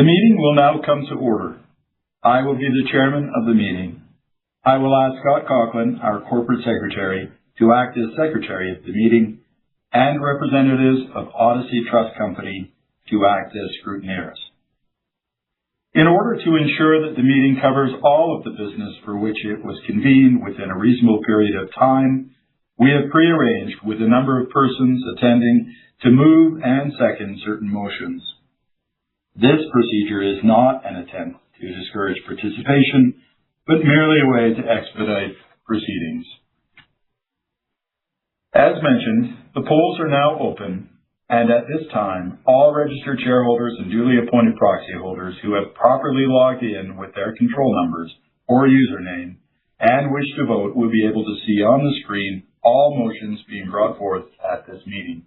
The meeting will now come to order. I will be the chairman of the meeting. I will ask Scott Coughlin, our corporate secretary, to act as secretary of the meeting, and representatives of Odyssey Trust Company to act as scrutineers. In order to ensure that the meeting covers all of the business for which it was convened within a reasonable period of time, we have prearranged with a number of persons attending to move and second certain motions. This procedure is not an attempt to discourage participation, but merely a way to expedite proceedings. As mentioned, the polls are now open, and at this time, all registered shareholders and duly appointed proxy holders who have properly logged in with their control numbers or username and wish to vote will be able to see on the screen all motions being brought forth at this meeting.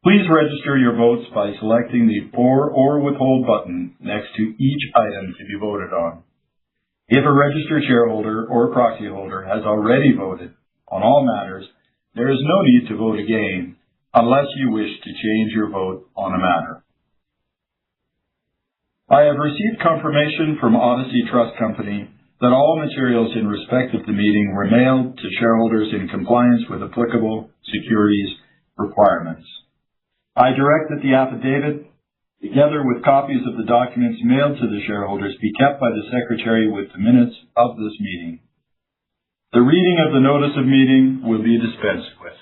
Please register your votes by selecting the For or Withhold button next to each item to be voted on. If a registered shareholder or proxy holder has already voted on all matters, there is no need to vote again unless you wish to change your vote on a matter. I have received confirmation from Odyssey Trust Company that all materials in respect of the meeting were mailed to shareholders in compliance with applicable securities requirements. I direct that the affidavit, together with copies of the documents mailed to the shareholders, be kept by the secretary with the minutes of this meeting. The reading of the notice of meeting will be dispensed with.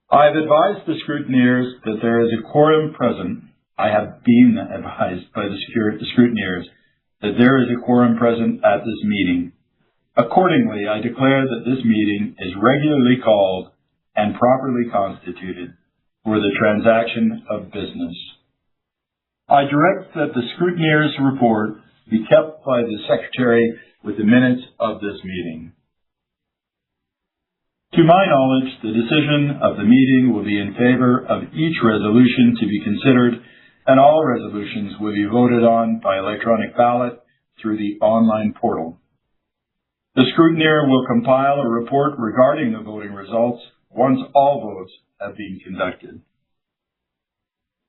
I have advised the scrutineers that there is a quorum present. I have been advised by the scrutineers that there is a quorum present at this meeting. Accordingly, I declare that this meeting is regularly called and properly constituted for the transaction of business. I direct that the scrutineers' report be kept by the secretary with the minutes of this meeting. To my knowledge, the decision of the meeting will be in favor of each resolution to be considered, and all resolutions will be voted on by electronic ballot through the online portal. The scrutineer will compile a report regarding the voting results once all votes have been conducted.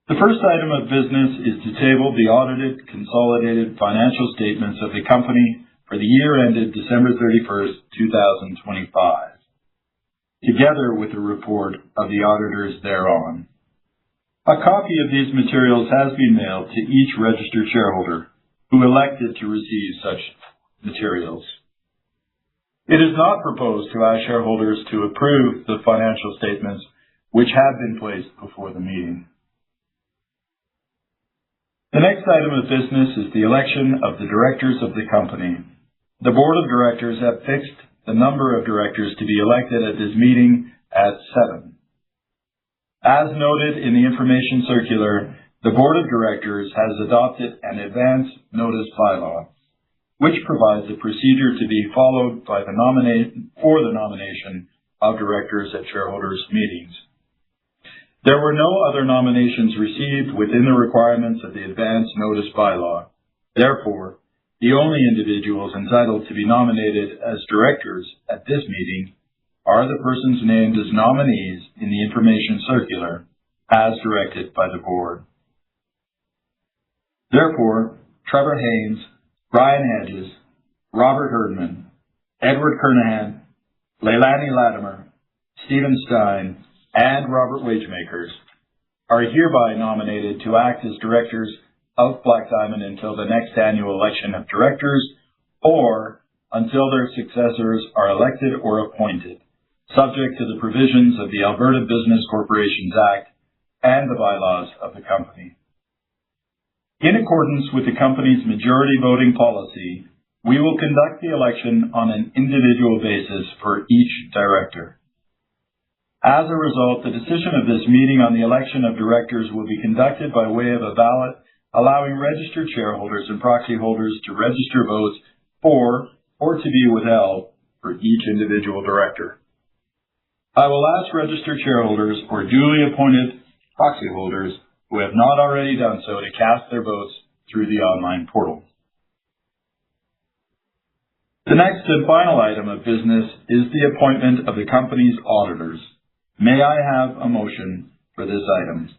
The first item of business is to table the audited consolidated financial statements of the company for the year ended December 31st, 2025, together with a report of the auditors thereon. A copy of these materials has been mailed to each registered shareholder who elected to receive such materials. It is not proposed to ask shareholders to approve the financial statements which have been placed before the meeting. The next item of business is the election of the directors of the company. The board of directors have fixed the number of directors to be elected at this meeting at 7. As noted in the information circular, the board of directors has adopted an advance notice bylaw, which provides a procedure to be followed by the nomination of directors at shareholders' meetings. There were no other nominations received within the requirements of the advance notice bylaw. Therefore, the only individuals entitled to be nominated as directors at this meeting are the persons named as nominees in the information circular as directed by the board. Therefore, Trevor Haynes, Brian Hedges, Robert Herdman, Edward Kernahan, Leilani Latimer, Stephen Stein, and Robert Wagemakers are hereby nominated to act as directors of Black Diamond until the next annual election of directors or until their successors are elected or appointed, subject to the provisions of the Alberta Business Corporations Act and the bylaws of the company. In accordance with the company's majority voting policy, we will conduct the election on an individual basis for each director. As a result, the decision of this meeting on the election of directors will be conducted by way of a ballot, allowing registered shareholders and proxy holders to register votes for or to be withheld for each individual director. I will ask registered shareholders or duly appointed proxy holders who have not already done so to cast their votes through the online portal. The next and final item of business is the appointment of the company's auditors. May I have a motion for this item?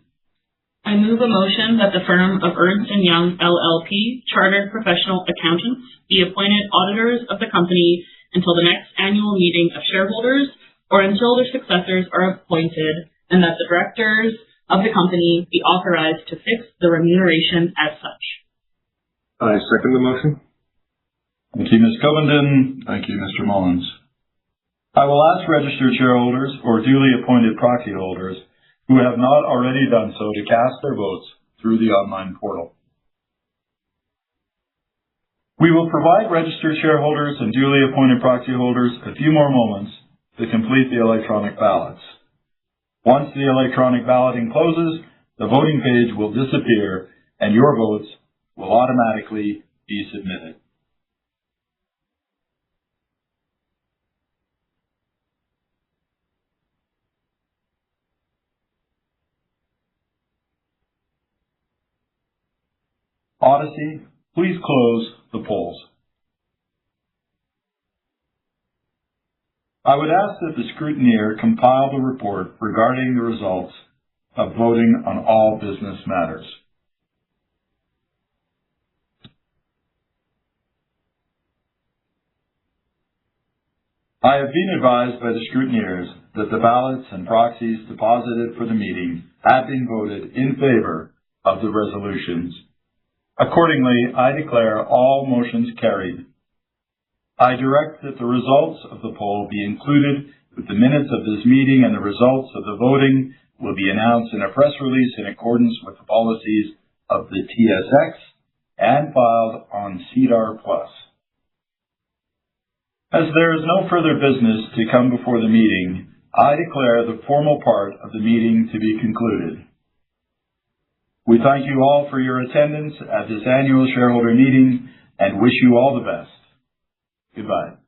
I move a motion that the firm of Ernst & Young LLP, Chartered Professional Accountants, be appointed auditors of the company until the next annual meeting of shareholders or until their successors are appointed, and that the directors of the company be authorized to fix the remuneration as such. I second the motion. Thank you, Ms. Covenden. Thank you, Mr. Mullins. I will ask registered shareholders or duly appointed proxy holders who have not already done so to cast their votes through the online portal. We will provide registered shareholders and duly appointed proxy holders a few more moments to complete the electronic ballots. Once the electronic balloting closes, the voting page will disappear and your votes will automatically be submitted. Odyssey, please close the polls. I would ask that the scrutineer compile the report regarding the results of voting on all business matters. I have been advised by the scrutineers that the ballots and proxies deposited for the meeting have been voted in favor of the resolutions. Accordingly, I declare all motions carried. I direct that the results of the poll be included with the minutes of this meeting, and the results of the voting will be announced in a press release in accordance with the policies of the TSX and filed on SEDAR+. As there is no further business to come before the meeting, I declare the formal part of the meeting to be concluded. We thank you all for your attendance at this annual shareholder meeting and wish you all the best. Goodbye.